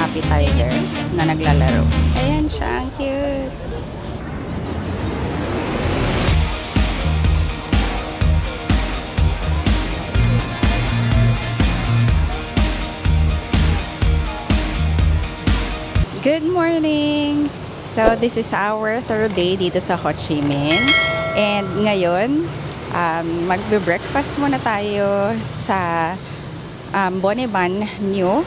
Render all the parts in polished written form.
Happy Tiger na naglalaro. Ayan siya, ang cute. Good morning! So, this is our third day dito sa Ho Chi Minh. And ngayon, magbe-breakfast muna tayo sa Boniban New.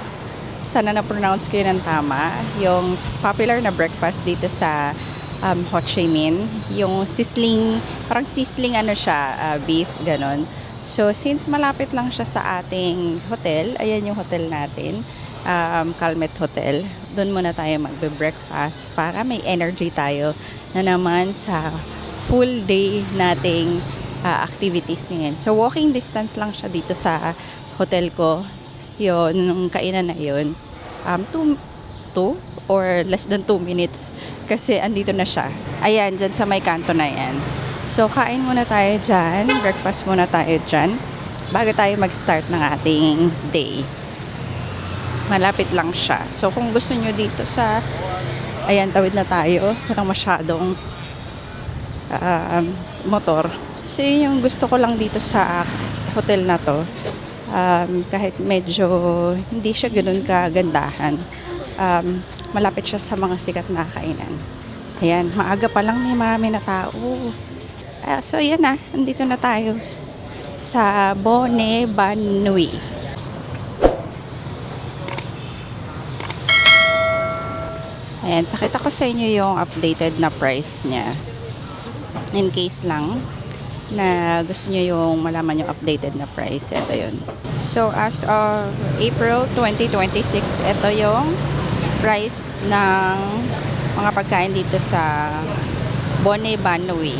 Sana na-pronounce ko yun ng tama. Yung popular na breakfast dito sa Ho Chi Minh. Yung sizzling, parang sizzling ano siya, beef, ganon. So, since malapit lang siya sa ating hotel, ayan yung hotel natin, Calmet Hotel. Doon muna tayo magbe-breakfast para may energy tayo na naman sa full day nating activities ngayon. So, walking distance lang siya dito sa hotel ko. Yun, nung kainan na yun. 2 or less than 2 minutes kasi andito na siya. Ayan, dyan sa may kanto na yan. So, kain muna tayo dyan. Breakfast muna tayo dyan bago tayo mag-start ng ating day. Malapit lang siya. So, kung gusto nyo dito sa ayan, tawid na tayo. Walang masyadong motor. So, yun yung gusto ko lang dito sa hotel na to. Kahit medyo hindi siya ganoon kagandahan. Malapit siya sa mga sikat na kainan. Ayan, maaga pa lang may marami na tao. So, ayan na. Nandito na tayo sa Boniban Nui. Ayan, pakita ko sa inyo yung updated na price niya. In case lang na gusto nyo yung malaman yung updated na price. Ito yun. So, as of April 2026, ito yung price ng mga pagkain dito sa Boniban Nui.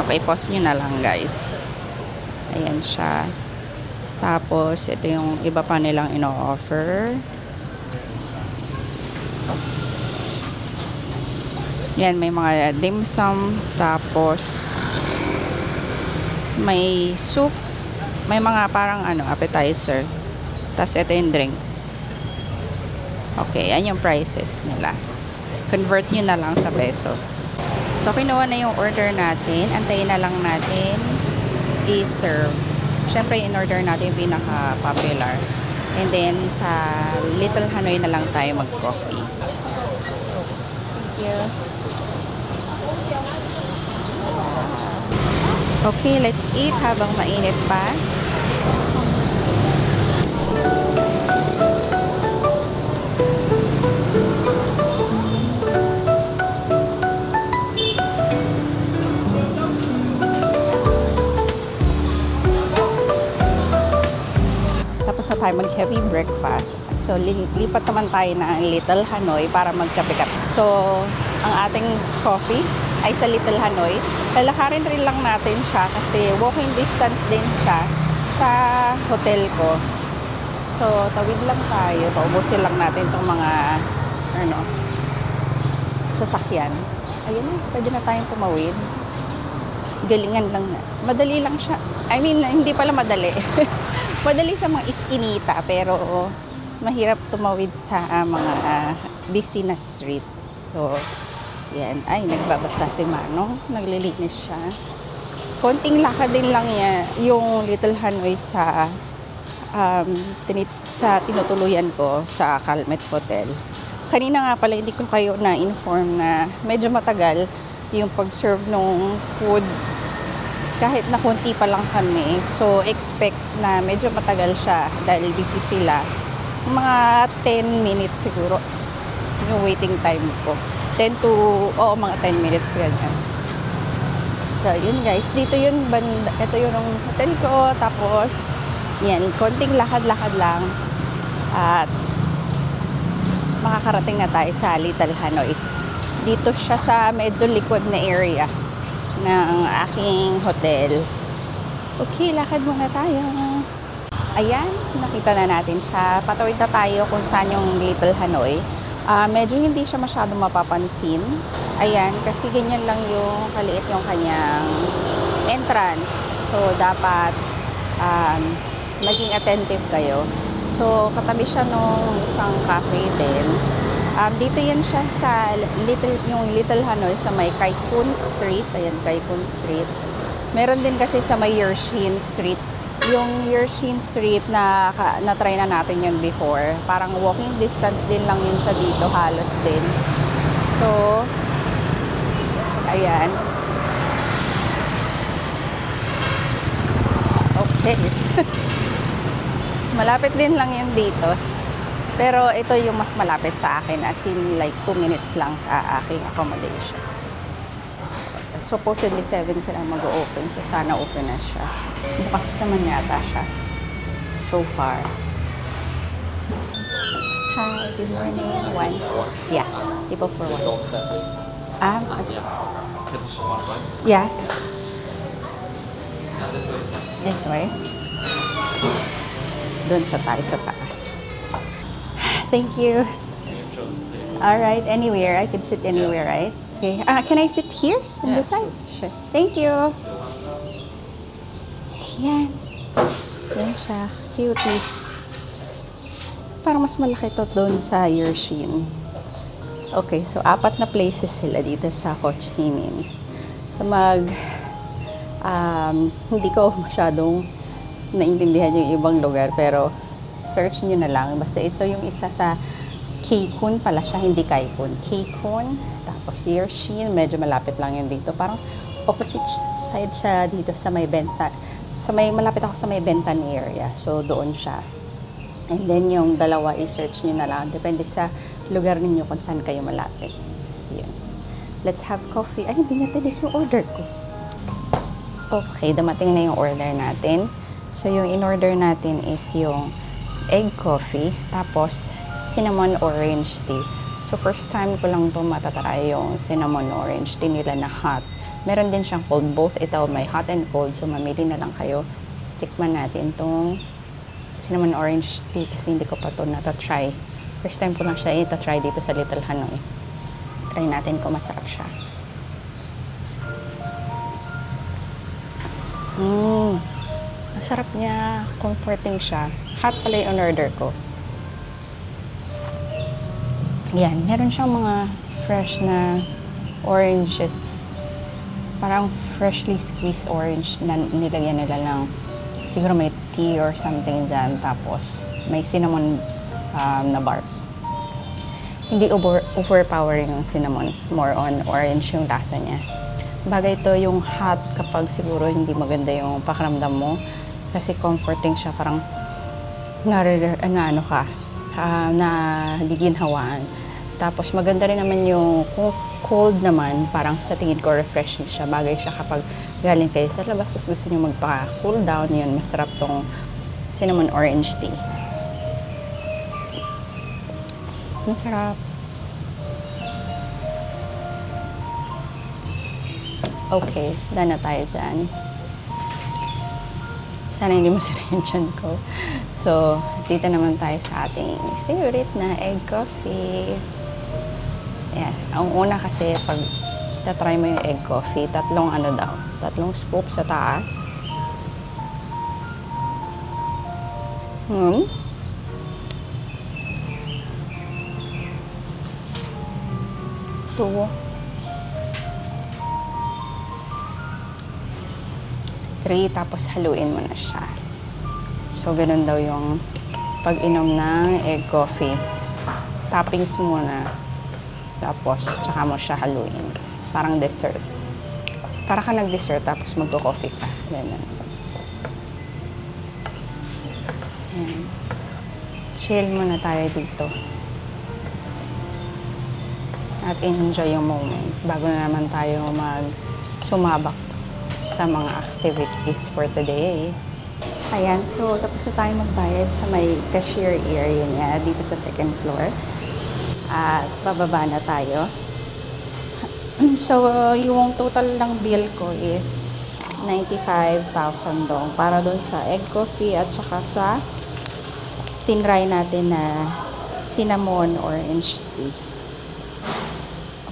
Okay, pause nyo na lang guys. Ayan siya. Tapos, ito yung iba pa nilang ino-offer. Yan, may mga dim sum, tapos may soup, may mga parang appetizer. Tapos ito yung drinks. Okay, yan yung prices nila. Convert nyo na lang sa peso. So, kinuha na yung order natin. Antayin na lang natin i-serve. Siyempre, in-order natin yung pinaka-popular. And then, sa Little Hanoi na lang tayo mag-coffee. Thank you. Okay, let's eat habang mainit pa. Tapos na tayo mag-heavy breakfast. So, lipat naman tayo ng Little Hanoi para magkape-kape. So, ang ating coffee ay sa Little Hanoi. Lalakarin rin lang natin siya kasi walking distance din siya sa hotel ko. So, tawid lang tayo. Paubusin lang natin itong mga sasakyan. Ayun, pwede na tayong tumawid. Galingan lang na. Madali lang siya. I mean, hindi pala madali. Madali sa mga iskinita pero mahirap tumawid sa mga busy na street. So, yan. Ay, nagbabasa si Manong. Naglilinis siya. Konting lakad din lang yan. Yung Little Hanoi sa tinutuluyan ko sa Calmet Hotel. Kanina nga pala, hindi ko kayo na-inform na medyo matagal yung pag-serve ng food. Kahit na konti pa lang kami. So, expect na medyo matagal siya dahil busy sila. Mga 10 minutes siguro yung waiting time ko. Mga 10 minutes ganyan. So, yun guys. Dito yun, ito yung hotel ko. Tapos, yan, konting lakad-lakad lang. At, makakarating na tayo sa Little Hanoi. Dito siya sa medyo likod na area ng aking hotel. Okay, lakad muna tayo. Ayan, nakita na natin siya. Patawid na tayo kung saan yung Little Hanoi. Medyo hindi siya masyadong mapapansin. Ayan, kasi ganyan lang yung kaliit yung kanyang entrance. So, dapat maging attentive kayo. So, katabi siya nung isang cafe din. Dito yan siya sa yung Little Hanoi sa may Kai Khun Street. Ayan, Kai Khun Street. Meron din kasi sa may Yershin Street. Yung Yershin Street na-try na natin yun before. Parang walking distance din lang yun siya dito, halos din. So, ayan. Okay. Malapit din lang yun dito. Pero ito yung mas malapit sa akin, as in like 2 minutes lang sa aking accommodation. Supposedly 7 sila mag-open, so sana open na siya. Bukas naman yata siya. So far. Hi, good morning. One. Yeah, table for one. Yeah. This way. Doon sa tayo sa taas. Thank you. All right, anywhere. I could sit anywhere, right? Okay. Can I sit here on this side? Sure. Thank you. Yan. Yan siya. Cutie. Parang mas malaki to doon sa Yershin. Okay, so 4 na places sila dito sa Ho Chi Minh. So hindi ko masyadong naintindihan yung ibang lugar, pero search nyo na lang. Basta ito yung isa sa Kai Khun pala siya, hindi Kai Khun. Kai Khun, tapos Yershin, medyo malapit lang yun dito. Parang opposite side siya dito sa may Benta. Malapit ako sa may Bentan area. So, doon siya. And then, yung dalawa, i-search nyo na lang. Depende sa lugar ninyo kung saan kayo malapit. So, yun. Let's have coffee. Ay, hindi niya tinig yung order ko. Okay, dumating na yung order natin. So, yung in-order natin is yung egg coffee, tapos cinnamon orange tea. So, first time ko lang ito matatry yung cinnamon orange tea nila na hot. Meron din siyang cold. Both ito may hot and cold. So, mamili na lang kayo. Tikman natin itong cinnamon orange tea kasi hindi ko pa ito natatry. First time ko lang siya itatry dito sa Little Hanoi. Try natin kung masarap siya. Masarap niya. Comforting siya. Hot pala yung order ko. Yan. Meron siyang mga fresh na oranges. Parang freshly squeezed orange na nilagyan nila ng siguro may tea or something dyan. Tapos may cinnamon na bark. Hindi overpowering yung cinnamon. More on orange yung lasa niya. Bagay ito yung hot kapag siguro hindi maganda yung pakiramdam mo. Kasi comforting siya, parang nagiginhawaan. Tapos maganda rin naman yung kung cold naman, parang sa tingin ko refreshing siya. Bagay siya kapag galing kayo sa labas, tapos gusto nyo magpa-cool down, yun, masarap tong cinnamon orange tea. Masarap. Okay, done na tayo dyan. Sana hindi masira yung tiyan ko. So, dito naman tayo sa ating favorite na egg coffee. Ayan. Ang una kasi, pag tatry mo yung egg coffee, 3 scoop sa taas. 2. 3, tapos haluin mo na siya. So, ganun daw yung pag-inom ng egg coffee. Toppings muna. Tapos, tsaka mo siya haluin. Parang dessert. Para ka nag-dessert, tapos magko-coffee ka. Ganun. Ayan. Chill muna tayo dito. At enjoy yung moment. Bago na naman tayo sumabak sa mga activities for today. Ayan, so tapos na tayo magbayad sa may cashier area niya dito sa 2nd floor. At bababa na tayo. So, yung total ng bill ko is 95,000 dong para doon sa egg coffee at saka sa tinry natin na cinnamon orange tea.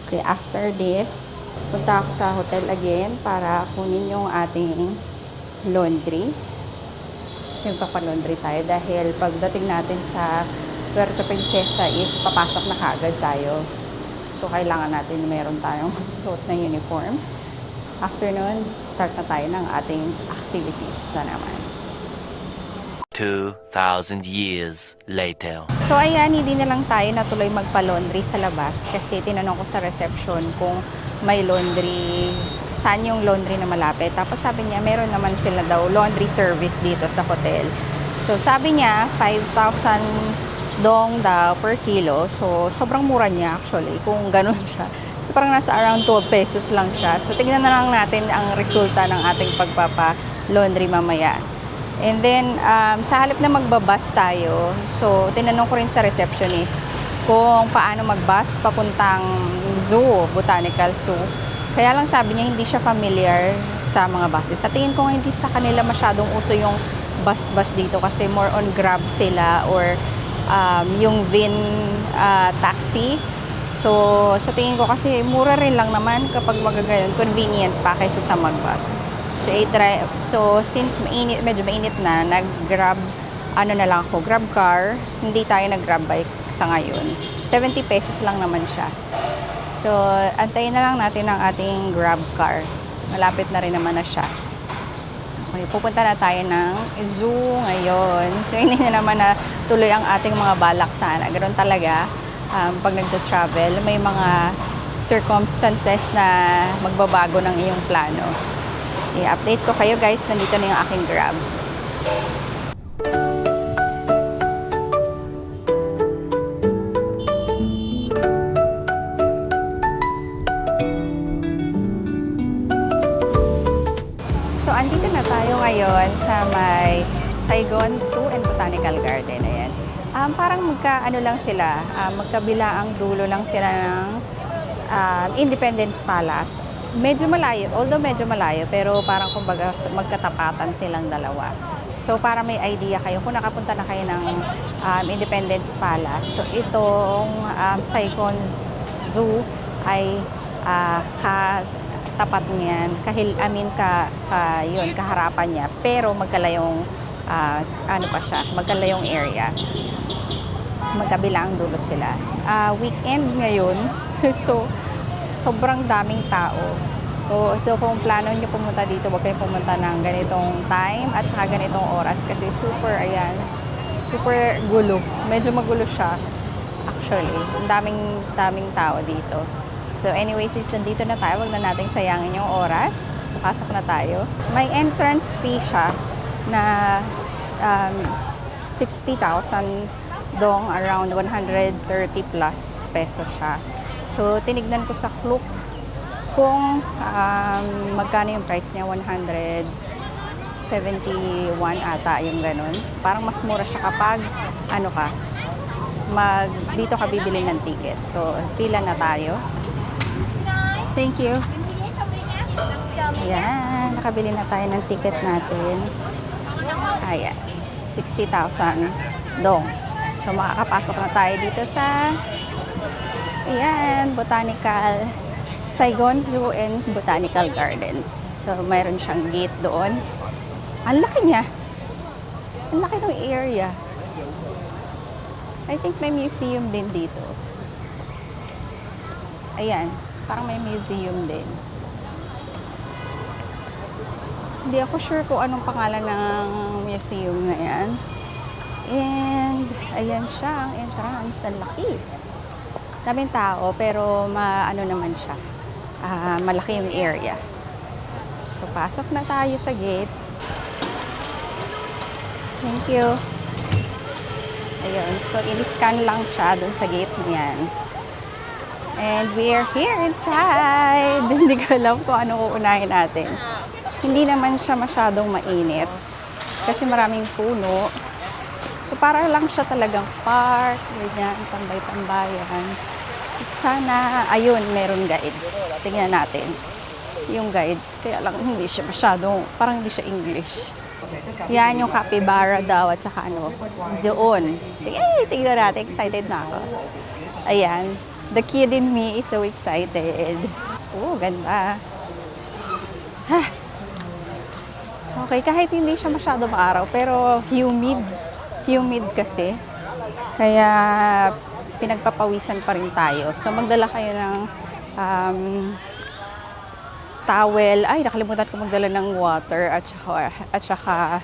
Okay, after this, punta ako sa hotel again para kunin yung ating laundry. Kasi magpapalaundry tayo dahil pagdating natin sa Puerto Princesa is papasok na kaagad tayo. So, kailangan natin meron tayong masusuot na uniform. After nun, start na tayo ng ating activities na naman. 2,000 years later. So ayan, hindi na lang tayo natuloy magpa-laundry sa labas kasi tinanong ko sa reception kung may laundry, saan yung laundry na malapit. Tapos sabi niya, meron naman sila daw laundry service dito sa hotel. So sabi niya, 5,000 dong daw per kilo. So sobrang mura niya actually kung ganun siya. So parang nasa around 12 pesos lang siya. So tignan na lang natin ang resulta ng ating pagpapa-laundry mamaya. And then, sa halip na magbabus tayo, so tinanong ko rin sa receptionist kung paano magbus papuntang zoo, Botanical Zoo. Kaya lang sabi niya hindi siya familiar sa mga buses. Sa tingin ko hindi sa kanila masyadong uso yung bus dito kasi more on Grab sila or yung VIN taxi. So, sa tingin ko kasi mura rin lang naman kapag magagayon, convenient pa kaysa sa magbus. So, since medyo mainit na, nag-grab, na lang ako, grab car. Hindi tayo nag-grab bike sa ngayon. 70 pesos lang naman siya. So, antayin na lang natin ang ating grab car. Malapit na rin naman na siya. Okay, pupunta na tayo ng zoo ngayon. So, hindi na naman na tuloy ang ating mga balak sana. Ganoon talaga, pag nagta-travel, may mga circumstances na magbabago ng iyong plano. I-update ko kayo guys, nandito na yung aking Grab. So, andito na tayo ngayon sa may Saigon Zoo and Botanical Garden. Ayan. Parang ano lang sila, magkabilaang dulo lang sila ng Independence Palace. Medyo malayo, although medyo malayo, pero parang kumbaga magkatapatan silang dalawa. So, para may idea kayo, kung nakapunta na kayo ng Independence Palace, so itong Saigon Zoo ay katapat niyan, kaharapan niya, pero magkalayong, magkalayong area. Magkabilang dulo sila. Weekend ngayon, so, sobrang daming tao. So kung plano nyo pumunta dito, huwag kayong pumunta ng ganitong time at saka ganitong oras kasi super gulo. Medyo magulo siya actually. Ang daming tao dito. So anyway, since nandito na tayo, huwag na nating sayangin yung oras. Pasok na tayo. May entrance fee siya na 60,000 dong, around 130 plus peso siya. So, tinignan ko sa Klook kung magkano yung price niya, 171 ata yung ganun. Parang mas mura siya kapag dito ka bibili ng ticket. So, pila na tayo. Thank you. Ayan, nakabili na tayo ng ticket natin. Ayan, 60,000 dong. So, makakapasok na tayo dito sa Saigon Zoo and Botanical Gardens. So, mayroon siyang gate doon. Ang laki niya. Ang laki ng area. I think may museum din dito. Ayan, parang may museum din. Hindi ako sure kung anong pangalan ng museum na yan. And, ayan siya, ang entrance. Ang laki. Daming tao, pero naman siya. Malaki yung area. So, pasok na tayo sa gate. Thank you. Ayun. So, in-scan lang siya dun sa gate niyan. And we are here inside. Hindi ko alam kung ano uunahin natin. Hindi naman siya masyadong mainit. Kasi maraming puno. So, para lang siya talagang park. Ganyan, tambay-tambayan. Sana, ayun, meron guide. Tingnan natin yung guide. Kaya lang hindi siya masyadong, parang hindi siya English. Yan yung capybara daw at saka doon. Tingnan natin, excited na ako. Ayan, the kid in me is so excited. Oh, ganda. Ha! Okay, kahit hindi siya masyado maaraw, pero humid. Humid kasi. Kaya pinagpapawisan pa rin tayo. So magdala kayo ng towel. Ay, nakalimutan ko magdala ng water at saka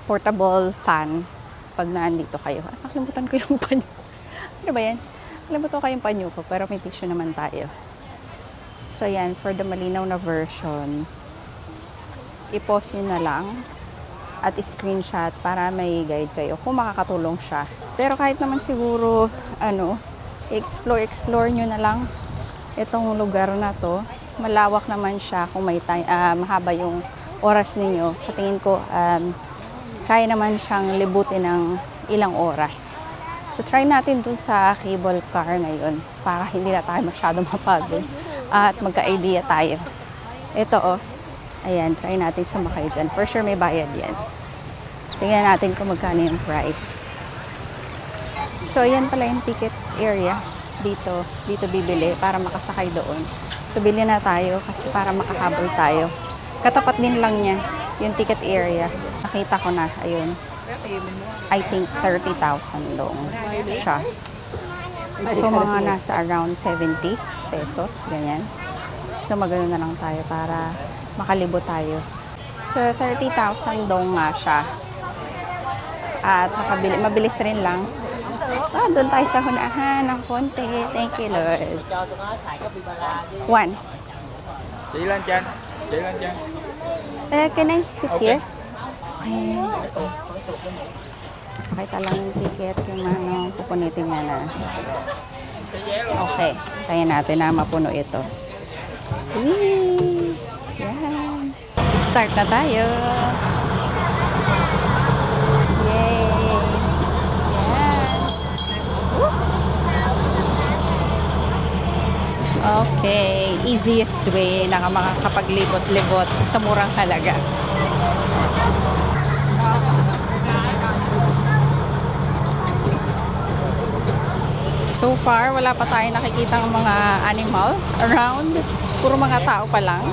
portable fan pag nandito kayo. At nakalimutan ko yung panyo. Ano ba yan? Nakalimutan ko yung panyo ko, pero may tissue naman tayo. So yan, for the malinaw na version, i-post nyo na lang at screenshot para may guide kayo kung makakatulong siya. Pero kahit naman siguro, explore nyo na lang itong lugar na to. Malawak naman siya kung may mahaba yung oras ninyo. Sa tingin ko, kaya naman siyang libutin ng ilang oras. So try natin dun sa cable car ngayon para hindi na tayo masyado mapagod at magka-idea tayo. Ito ayan, try natin sumakay dyan. For sure may bayad yan. Tingnan natin kung magkano yung price. So ayan pala yung ticket area. Dito bibili para makasakay doon. So bili na tayo kasi para makahabol tayo. Katapat din lang niya yung ticket area. Nakita ko na, ayun. I think 30,000 doon siya. So mga nasa around 70 pesos, ganyan. So magano na lang tayo para makalibot tayo. So 30,000 doon nga siya. At mabilis rin lang. Doon tayo sa hunahan ng konti. Thank you, Lord. 1. Chị lên chân. Can I sit here? Okay. Pakita lang yung ticket yung pupunitin nga na. Okay. Kaya natin na mapuno ito. Whee! Yan. Start na tayo. Yay! Yan. Okay. Easiest way na makakapaglibot-libot sa murang halaga. So far, wala pa tayong nakikitang mga animal around. Puro mga tao pa lang.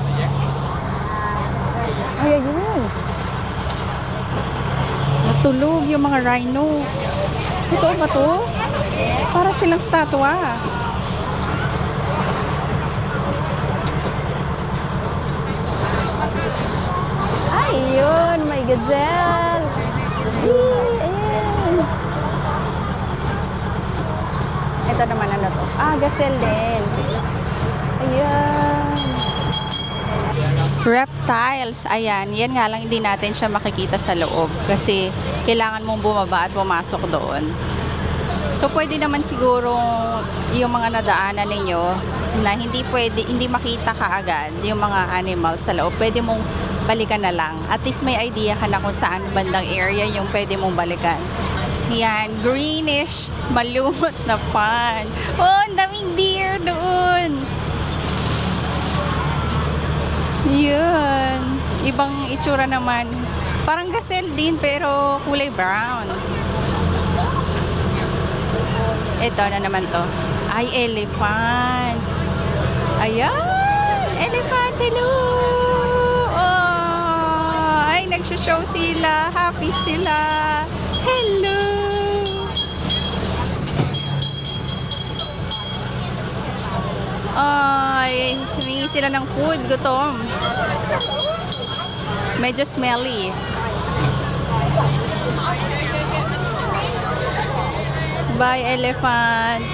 Ay, ayun. Natulog yung mga rhino. Totoo ba to? Para silang statwa. Ayun, may gazelle. Ayan. Ito naman ano to? Gazelle din. Ayan. Reptiles. Ayan. Yan nga lang hindi natin siya makikita sa loob. Kasi kailangan mong bumaba at pumasok doon. So, pwede naman siguro yung mga nadaanan ninyo na hindi makita kaagad yung mga animals sa loob. Pwede mong balikan na lang. At least may idea ka na kung saan bandang area yung pwede mong balikan. Yan, greenish, malumot na pan. Oh, ang daming deer doon. Yun. Ibang itsura naman. Parang gazelle din pero kulay brown. Ito na naman to. Ay, elephant. Ayan! Elephant, hello! Oh, ay, nagsho-show sila. Happy sila. Hello! Ay, humingi sila ng food. Gutom. Medyo smelly. Bye, elephant.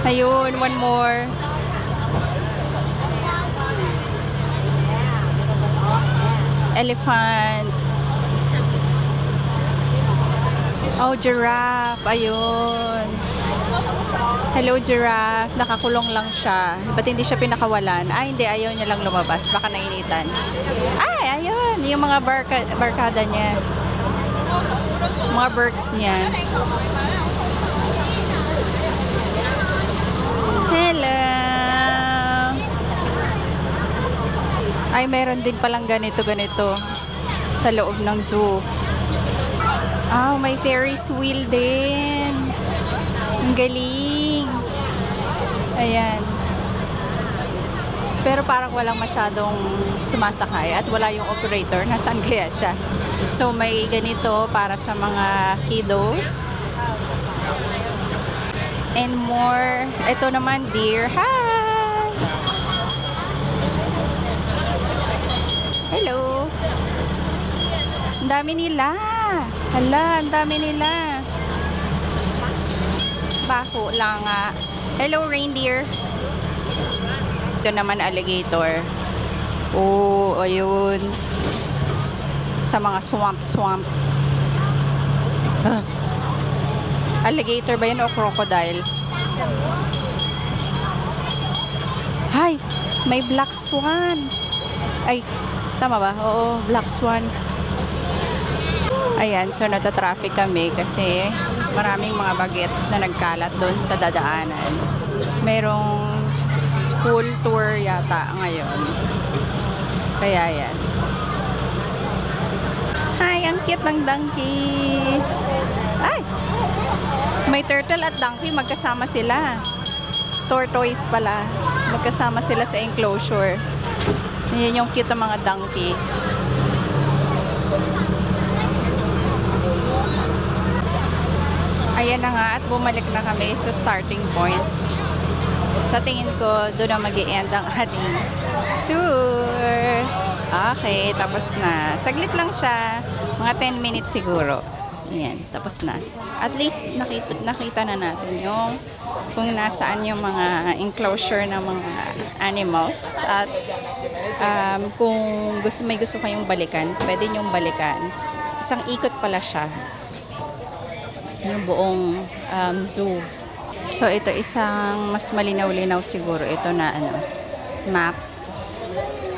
Ayun, one more. Elephant. Oh, giraffe. Ayun. Hello, giraffe. Nakakulong lang siya. Ba't hindi siya pinakawalan? Hindi. Ayaw niya lang lumabas. Baka nainitan. Ay, ayun. Yung mga barkada niya. Mga birds niya. Hello. Ay, meron din palang ganito sa loob ng zoo. May Ferris wheel din. Ang galing. Ayan. Pero parang walang masyadong sumasakay at wala yung operator. Nasaan kaya siya? So may ganito para sa mga kiddos. And more. Ito naman, deer. Hi! Hello! Ang dami nila. Hala, ang dami nila. Baho lang nga. Hello, reindeer. Ito naman, alligator. Oh, ayun. Sa mga swamp. Alligator ba yan o crocodile? Hay! May black swan. Ay, tama ba? Oo, black swan. Ayan, so nata-traffic kami kasi maraming mga bagets na nagkalat doon sa dadaanan. Merong school tour yata ngayon. Kaya yan. Hi, ang cute ng donkey. Ay! May turtle at donkey, magkasama sila. Tortoise pala. Magkasama sila sa enclosure. Yan yung cute ng mga donkey. Ayan na nga at bumalik na kami sa starting point. Sa tingin ko, doon na mag-i-end ang ating tour. Okay, tapos na. Saglit lang siya. Mga 10 minutes siguro. Ayan, tapos na. At least nakita na natin yung kung nasaan yung mga enclosure ng mga animals. At kung may gusto kayong balikan, pwede nyong balikan. Isang ikot pala siya. Yung buong zoo. So ito isang mas malinaw-linaw siguro ito na map.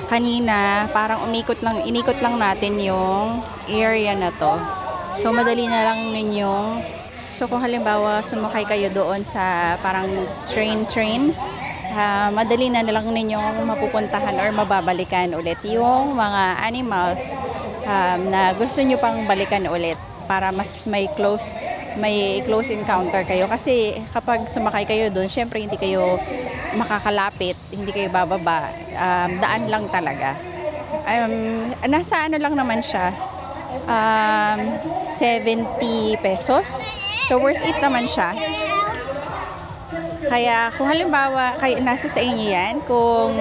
Kanina parang inikot lang natin yung area na to. So madali na lang ninyong kung halimbawa sumakay kayo doon sa parang train, madali na lang ninyong mapupuntahan or mababalikan ulit yung mga animals na gusto nyo pang balikan ulit para mas may close encounter kayo. Kasi kapag sumakay kayo doon, syempre hindi kayo makakalapit, hindi kayo bababa. Daan lang talaga. Nasa lang naman siya. 70 pesos. So worth it naman siya. Kaya kung halimbawa nasa sa inyo yan, kung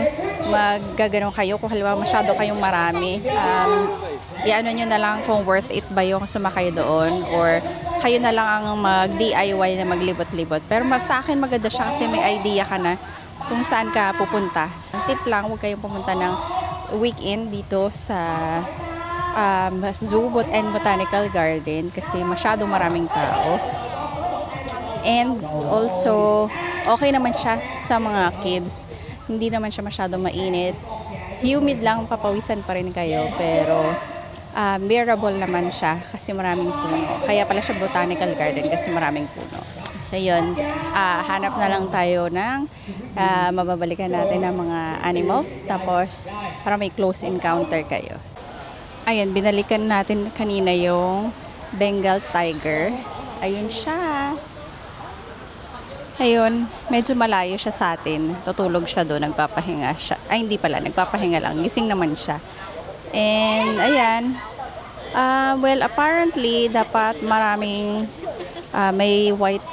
maggagano kayo, kung halimbawa masyado kayong marami, i-ano nyo na lang kung worth it ba yung sumakay doon or kayo na lang ang mag-DIY na maglibot-libot. Pero sa akin maganda siya kasi may idea ka na kung saan ka pupunta. Tip lang, huwag kayong pumunta ng weekend dito sa Zoo and Botanical Garden kasi masyado maraming tao. And also, okay naman siya sa mga kids. Hindi naman siya masyado mainit. Humid lang, papawisan pa rin kayo. Pero bearable naman siya kasi maraming puno. Kaya pala siya botanical garden kasi maraming puno. So yun, hanap na lang tayo ng mababalikan natin ng mga animals. Tapos para may close encounter kayo. Ayan, binalikan natin kanina yung Bengal tiger. Ayun siya. Ayun, medyo malayo siya sa atin. Tutulog siya doon, nagpapahinga siya. Ay, hindi pala, nagpapahinga lang. Gising naman siya. And, ayan. Well, apparently, dapat maraming may white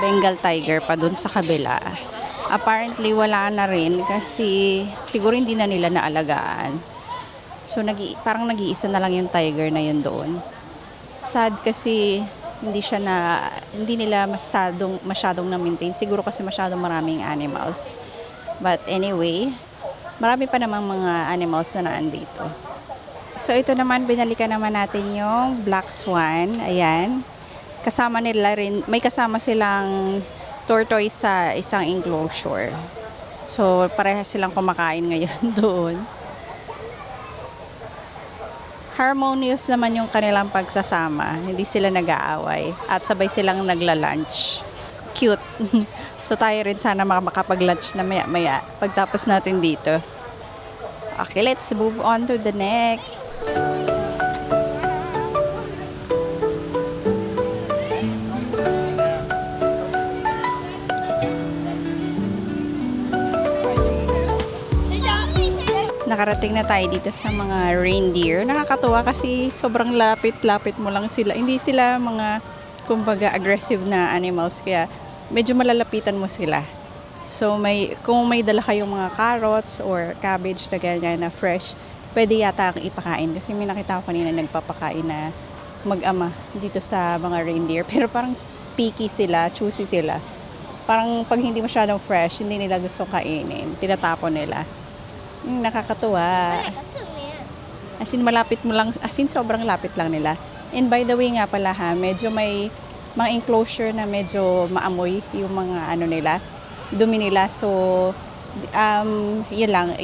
Bengal tiger pa doon sa kabila. Apparently, wala na rin kasi siguro hindi na nila naalagaan. So, parang nag-iisa na lang yung tiger na yun doon. Sad kasi hindi nila masyadong na-maintain. Siguro kasi masyadong maraming animals. But anyway, marami pa namang mga animals na naandito. So ito naman, binalikan naman natin yung black swan. Ayan. May kasama silang tortoise sa isang enclosure. So parehas silang kumakain ngayon doon. Harmonious naman yung kanilang pagsasama. Hindi sila nag-aaway. At sabay silang nagla-lunch. Cute. So tayo rin sana makapag-lunch na maya-maya pagtapos natin dito. Okay, let's move on to the next. Nakarating na tayo dito sa mga reindeer. Nakakatuwa kasi sobrang lapit-lapit mo lang sila. Hindi sila mga, kumbaga, aggressive na animals. Kaya medyo malalapitan mo sila. So, kung may dala kayong mga carrots or cabbage na ganyan na fresh, pwede yata ipakain. Kasi may nakita ko kanina nagpapakain na mag-ama dito sa mga reindeer. Pero parang picky sila, choosy sila. Parang pag hindi masyadong fresh, hindi nila gusto kainin. Tinatapon nila. Nakakatuwa. As in, malapit mo lang, as in, sobrang lapit lang nila. And by the way nga pala ha, medyo may mga enclosure na medyo maamoy yung mga ano nila, dumi nila. So, yun lang,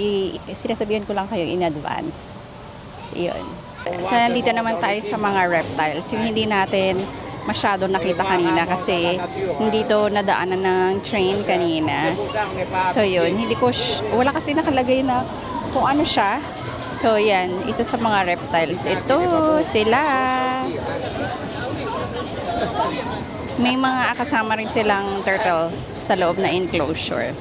sinasabihan ko lang kayo in advance. So, yun. So, nandito naman tayo sa mga reptiles. Yung hindi natin masyado nakita kanina kasi hindi to nadaanan ng train kanina. So, yun. Wala kasi nakalagay na kung ano siya. So, yan. Isa sa mga reptiles. Ito, sila. May mga kasama rin silang turtle sa loob na enclosure.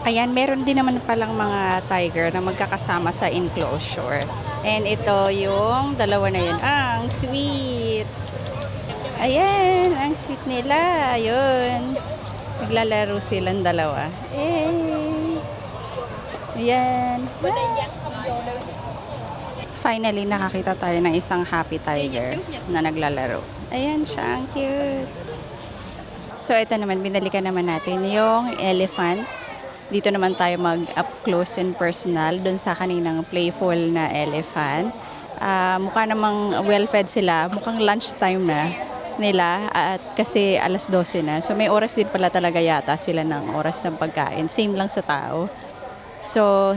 Ayan, meron din naman palang mga tiger na magkakasama sa enclosure. And ito yung dalawa na yun. Ang sweet! Ayan, ang sweet nila. Ayun. Naglalaro silang dalawa. Ayan. Finally, nakakita tayo ng isang happy tiger na naglalaro. Ayan siya, ang cute. So, ito naman, binalikan naman natin yung elephant. Dito naman tayo mag-up close and personal dun sa kaninang playful na elephant. Mukha namang well-fed sila. Mukhang lunchtime na nila at kasi alas 12 na. So may oras din pala talaga yata sila ng oras ng pagkain. Same lang sa tao. So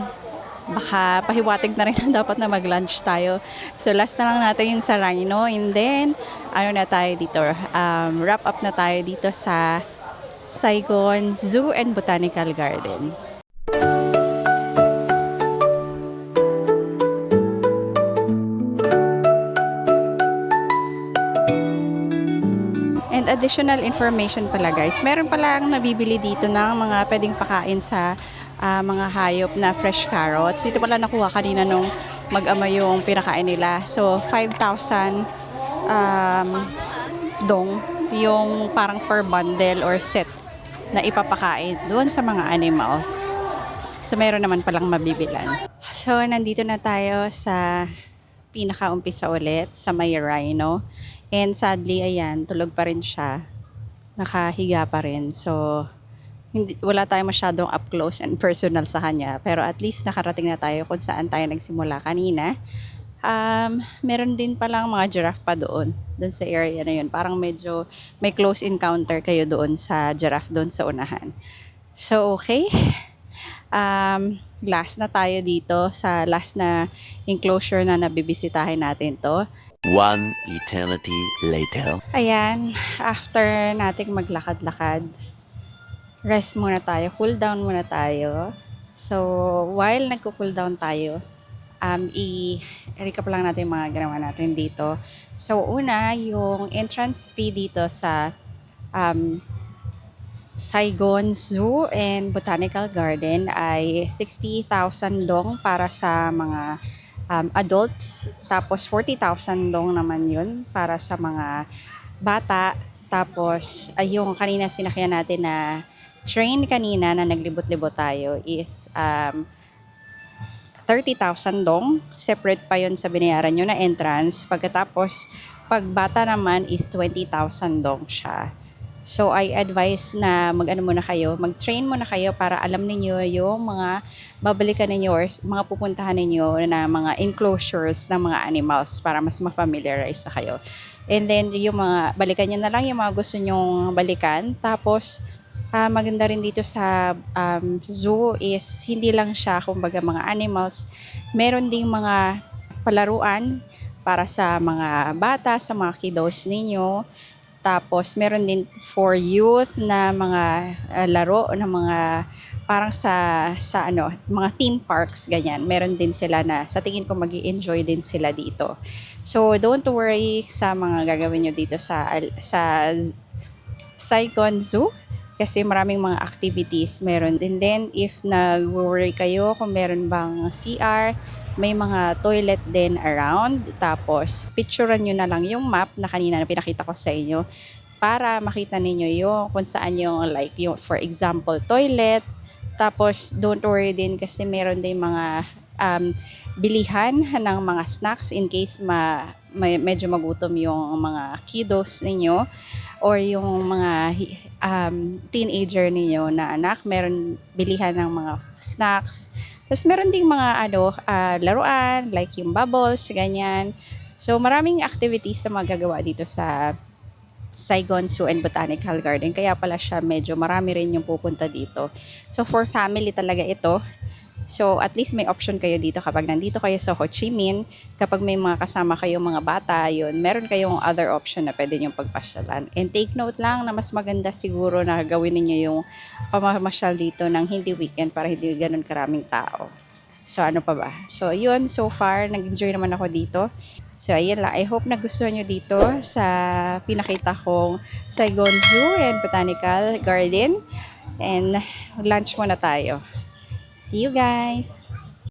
baka pahiwatig na rin na dapat na mag-lunch tayo. So last na lang natin yung sa rhino and then ano na tayo dito. Wrap up na tayo dito sa Saigon Zoo and Botanical Garden. And additional information pala guys, meron palang nabibili dito ng mga pwedeng pakain sa mga hayop na fresh carrots. Dito pala nakuha kanina nung mag-ama yung pinakain nila. So 5,000 dong yung parang per bundle or set na ipapakain doon sa mga animals. So, meron naman palang mabibilan. So, nandito na tayo sa pinakaumpisa ulit sa may rhino. And sadly, ayan, tulog pa rin siya. Nakahiga pa rin. So, wala tayong masyadong up close and personal sa kanya. Pero at least nakarating na tayo kung saan tayo nagsimula kanina. Meron din palang mga giraffe pa doon sa area na yun. Parang medyo may close encounter kayo doon sa giraffe doon sa unahan. So, okay. Last na tayo dito sa last na enclosure na nabibisitahin natin to. One eternity later. Ayan, after nating maglakad-lakad, rest muna tayo, cool down muna tayo. So, while nagko-cool down tayo, i-recap lang natin mga ginawa natin dito. So, una, yung entrance fee dito sa Saigon Zoo and Botanical Garden ay 60,000 dong para sa mga adults. Tapos, 40,000 dong naman yun para sa mga bata. Tapos, yung kanina sinakyan natin na train kanina na naglibot-libot tayo is 30,000 dong. Separate pa yon sa binayaran nyo na entrance. Pagkatapos, pag bata naman is 20,000 dong siya. So, I advise na mag-train muna kayo para alam niyo yung mga babalikan ninyo or mga pupuntahan ninyo na mga enclosures ng mga animals para mas ma-familiarize na kayo. And then, yung mga balikan nyo na lang yung mga gusto nyong balikan. Tapos, maganda rin dito sa zoo is hindi lang siya kumbaga mga animals, meron ding mga palaruan para sa mga bata, sa mga kiddos ninyo. Tapos meron din for youth na mga laro na mga parang sa mga theme parks ganyan. Meron din sila na sa tingin ko magi-enjoy din sila dito. So don't worry sa mga gagawin nyo dito sa Saigon Zoo Kasi maraming mga activities meron. And then, if nag-worry kayo kung meron bang CR, may mga toilet din around. Tapos, picturean nyo na lang yung map na kanina na pinakita ko sa inyo para makita ninyo yung kung saan yung like yung for example toilet. Tapos, don't worry din kasi meron din mga bilihan ng mga snacks in case medyo magutom yung mga kiddos ninyo or yung mga teenager ninyo na anak, meron bilihan ng mga snacks. Tapos meron ding mga laruan like yung bubbles, ganyan. So maraming activities na magagawa dito sa Saigon Zoo and Botanical Garden. Kaya pala siya medyo marami rin yung pupunta dito. So for family talaga ito. So, at least may option kayo dito kapag nandito kayo sa Ho Chi Minh. Kapag may mga kasama kayong mga bata, yun, meron kayong other option na pwede nyong pagpasyalan. And take note lang na mas maganda siguro na gawin ninyo yung pamamasyal dito ng hindi weekend para hindi ganun karaming tao. So, ano pa ba? So, yun, so far, nag-enjoy naman ako dito. So, ayun lang. I hope nagustuhan nyo dito sa pinakita kong Saigon Zoo and Botanical Garden. And lunch muna tayo. See you guys!